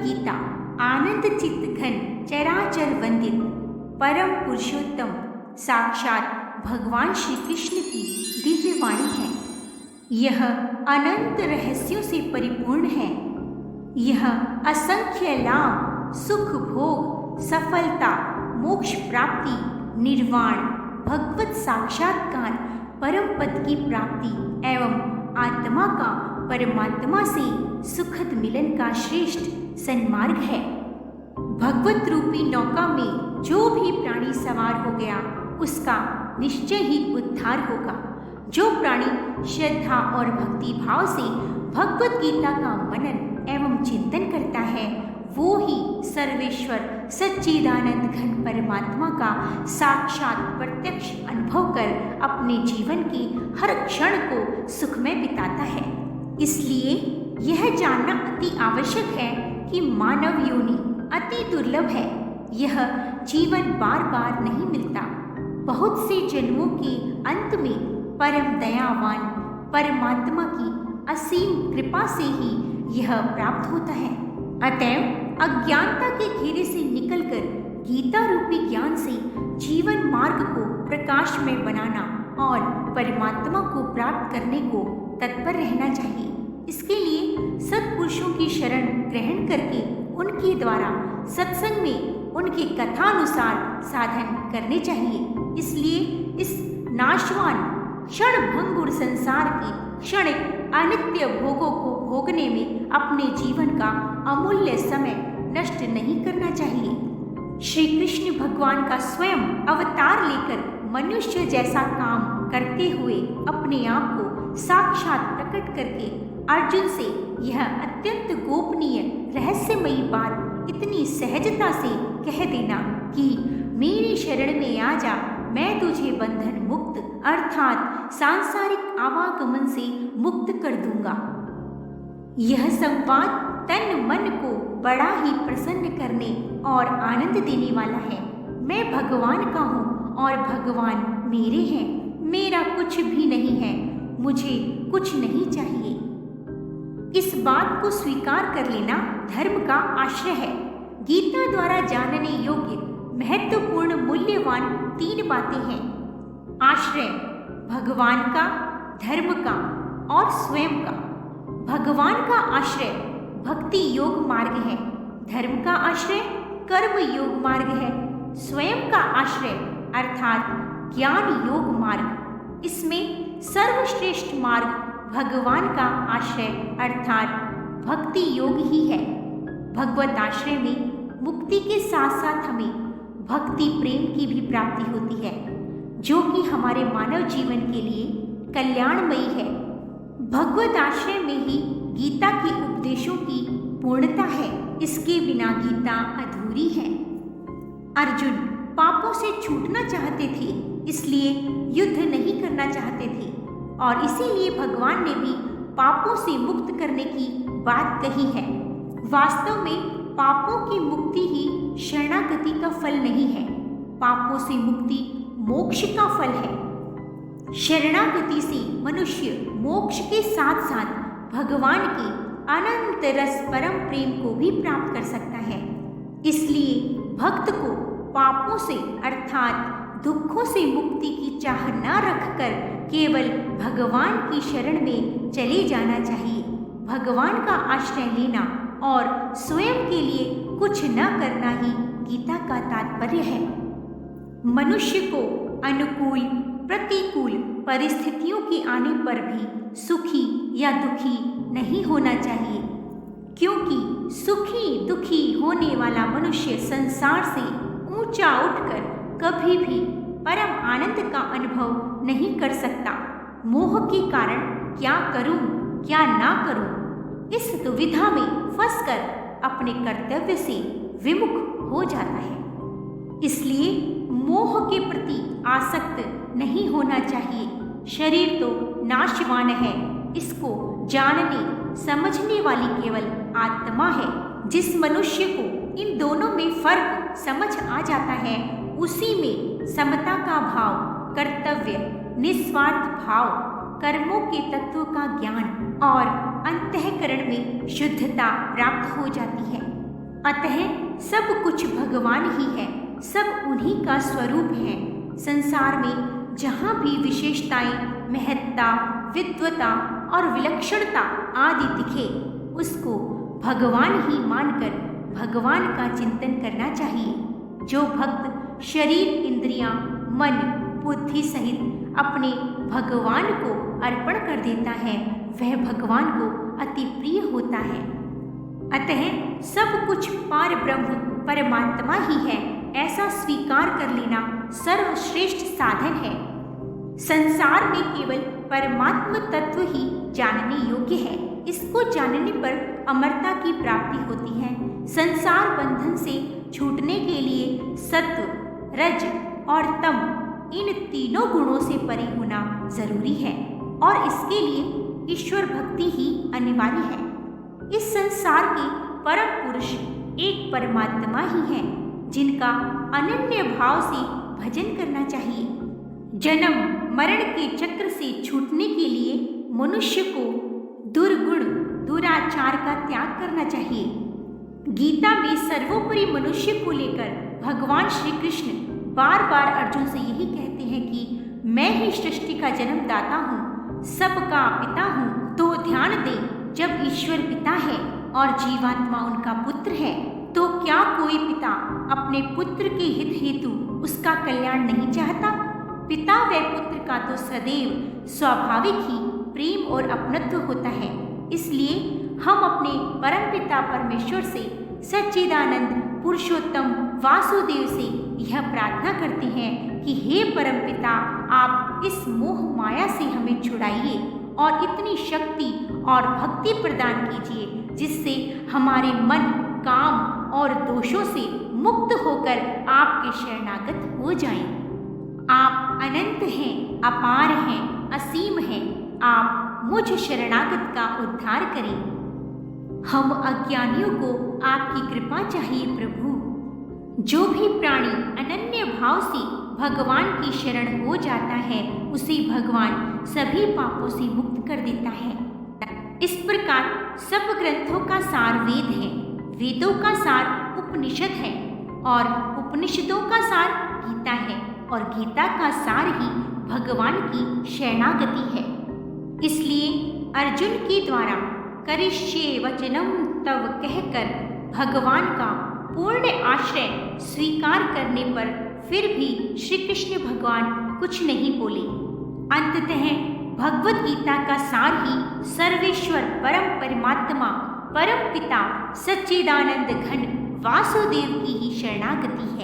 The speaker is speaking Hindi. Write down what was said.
गीता आनंद चित्त घन चराचर वंदित परम पुरुषोत्तम साक्षात भगवान श्री कृष्ण की दिव्य वाणी है। यह अनंत रहस्यों से परिपूर्ण है। यह असंख्य लाभ, सुख, भोग, सफलता, मोक्ष प्राप्ति, निर्वाण, भगवत साक्षात्कार, परम पद की प्राप्ति एवं आत्मा का परमात्मा से सुखद मिलन का श्रेष्ठ सन्मार्ग है। भगवत रूपी नौका में जो भी प्राणी सवार हो गया उसका निश्चय ही उद्धार होगा। जो प्राणी श्रद्धा और भक्ति भाव से भगवत गीता का मनन एवं चिंतन करता है वो ही सर्वेश्वर सच्चिदानंद घन परमात्मा का साक्षात प्रत्यक्ष अनुभव कर अपने जीवन के हर क्षण को सुखमय बिताता है। इसलिए यह जानना अति आवश्यक है कि मानव योनि अति दुर्लभ है। यह जीवन बार बार नहीं मिलता। बहुत से जन्मों के अंत में परम दयावान परमात्मा की असीम कृपा से ही यह प्राप्त होता है। अतएव अज्ञानता के घेरे से निकलकर गीता रूपी ज्ञान से जीवन मार्ग को प्रकाशमय बनाना और परमात्मा को प्राप्त करने को तत्पर रहना चाहिए। इसके लिए सत्पुरुषों की शरण ग्रहण करके उनके द्वारा सत्संग में उनके कथानुसार साधन करने चाहिए। इसलिए इस नाशवान क्षण भंगुर संसार के क्षणिक अनित्य भोगों को भोगने में अपने जीवन का अमूल्य समय नष्ट नहीं करना चाहिए। श्री कृष्ण भगवान का स्वयं अवतार लेकर मनुष्य जैसा काम करते हुए अपने आप को साक्षात प्रकट करके अर्जुन से यह अत्यंत गोपनीय रहस्यमयी बात इतनी सहजता से कह देना कि मेरी शरण में आ जा, मैं तुझे बंधन मुक्त अर्थात सांसारिक आवागमन से मुक्त कर दूंगा। यह संवाद तन मन को बड़ा ही प्रसन्न करने और आनंद देने वाला है। मैं भगवान का हूँ और भगवान मेरे हैं। मेरा कुछ भी नहीं है, मुझे कुछ नहीं चाहिए। इस बात को स्वीकार कर लेना धर्म का आश्रय है। गीता द्वारा जानने योग्य महत्वपूर्ण मूल्यवान 3 बातें हैं। आश्रय भगवान का, धर्म का और स्वयं का। भगवान का आश्रय भक्ति योग मार्ग है, धर्म का आश्रय कर्म योग मार्ग है, स्वयं का आश्रय अर्थात ज्ञान योग मार्ग। इसमें सर्वश्रेष्ठ मार्ग भगवान का आश्रय अर्थात भक्ति योग ही है। भगवत आश्रय में मुक्ति के साथ साथ हमें भक्ति प्रेम की भी प्राप्ति होती है, जो कि हमारे मानव जीवन के लिए कल्याणमयी है। भगवत आश्रय में ही गीता के उपदेशों की पूर्णता है। इसके बिना गीता अधूरी है। अर्जुन पापों से छूटना चाहते थे, इसलिए युद्ध नहीं करना चाहते थे और इसीलिए भगवान ने भी पापों से मुक्त करने की बात कही है। वास्तव में पापों की मुक्ति ही शरणागति का फल नहीं है। पापों से मुक्ति मोक्ष का फल है। शरणागति से मनुष्य मोक्ष के साथ साथ भगवान के अनंत रस परम प्रेम को भी प्राप्त कर सकता है। इसलिए भक्त को पापों से अर्थात दुखों से मुक्ति की चाह न रखकर केवल भगवान की शरण में चले जाना चाहिए। भगवान का आश्रय लेना और स्वयं के लिए कुछ न करना ही गीता का तात्पर्य है। मनुष्य को अनुकूल प्रतिकूल परिस्थितियों के आने पर भी सुखी या दुखी नहीं होना चाहिए, क्योंकि सुखी दुखी होने वाला मनुष्य संसार से ऊंचा उठकर कभी भी परम आनंद का अनुभव नहीं कर सकता। मोह के कारण क्या करूं क्या ना करूं, इस दुविधा में फंसकर अपने कर्तव्य से विमुख हो जाता है। इसलिए मोह के प्रति आसक्त नहीं होना चाहिए। शरीर तो नाशवान है, इसको जानने समझने वाली केवल आत्मा है। जिस मनुष्य को इन दोनों में फर्क समझ आ जाता है उसी में समता का भाव, कर्तव्य, निस्वार्थ भाव, कर्मों के तत्व का ज्ञान और अंतःकरण में शुद्धता प्राप्त हो जाती है। अतः सब कुछ भगवान ही है, सब उन्हीं का स्वरूप है। संसार में जहाँ भी विशेषताएं, महत्ता, विद्वता और विलक्षणता आदि दिखे, उसको भगवान ही मानकर भगवान का चिंतन करना चाहिए। जो भक्त शरीर, इंद्रियां, मन, बुद्धि सहित अपने भगवान को अर्पण कर देता है, वह भगवान को अति प्रिय होता है। अतः सब कुछ पार ब्रह्म परमात्मा ही है, ऐसा स्वीकार कर लेना सर्वश्रेष्ठ साधन है। संसार में केवल परमात्म तत्व ही जानने योग्य है। इसको जानने पर अमरता की प्राप्ति होती है। संसार बंधन से छूटने के लिए सत्व, रज और तम, इन तीनों गुणों से परे होना जरूरी है और इसके लिए ईश्वर भक्ति ही अनिवार्य है। इस संसार के परम पुरुष एक परमात्मा ही हैं, जिनका अनन्य भाव से भजन करना चाहिए। जन्म मरण के चक्र से छूटने के लिए मनुष्य को दुर्गुण, दुराचार का त्याग करना चाहिए। गीता में सर्वोपरि मनुष्य को लेकर भगवान श्री कृष्ण बार बार अर्जुन से यही कहते हैं कि मैं ही सृष्टि का जन्मदाता हूँ, सबका पिता हूँ। तो ध्यान दें, जब ईश्वर पिता है और जीवात्मा उनका पुत्र है, तो क्या कोई पिता अपने पुत्र के हित हेतु उसका कल्याण नहीं चाहता? पिता व पुत्र का तो सदैव स्वाभाविक ही प्रेम और अपनत्व होता है। इसलिए हम अपने परमपिता परमेश्वर से, सच्चिदानंद पुरुषोत्तम वासुदेव से यह प्रार्थना करते हैं कि हे परमपिता, आप इस मोह माया से हमें छुड़ाइए और इतनी शक्ति और भक्ति प्रदान कीजिए जिससे हमारे मन, काम और दोषों से मुक्त होकर आपके शरणागत हो जाएं। आप अनंत हैं, अपार हैं, असीम हैं। आप मुझ शरणागत का उद्धार करें। हम अज्ञानियों को आपकी कृपा चाहिए प्रभु। जो भी प्राणी अनन्य भाव से भगवान की शरण हो जाता है, उसे भगवान सभी पापों से मुक्त कर देता है। इस प्रकार सब ग्रंथों का सार वेद है, वेदों का सार उपनिषद है और उपनिषदों का सार गीता है और गीता का सार ही भगवान की शरणागति है। इसलिए अर्जुन के द्वारा करिष्ये वचनम तव कहकर भगवान का पूर्ण आश्रय स्वीकार करने पर फिर भी श्री कृष्ण भगवान कुछ नहीं बोले। अंततः भगवत गीता का सार ही सर्वेश्वर परम परमात्मा, परम पिता सच्चिदानंद घन वासुदेव की ही शरणागति है।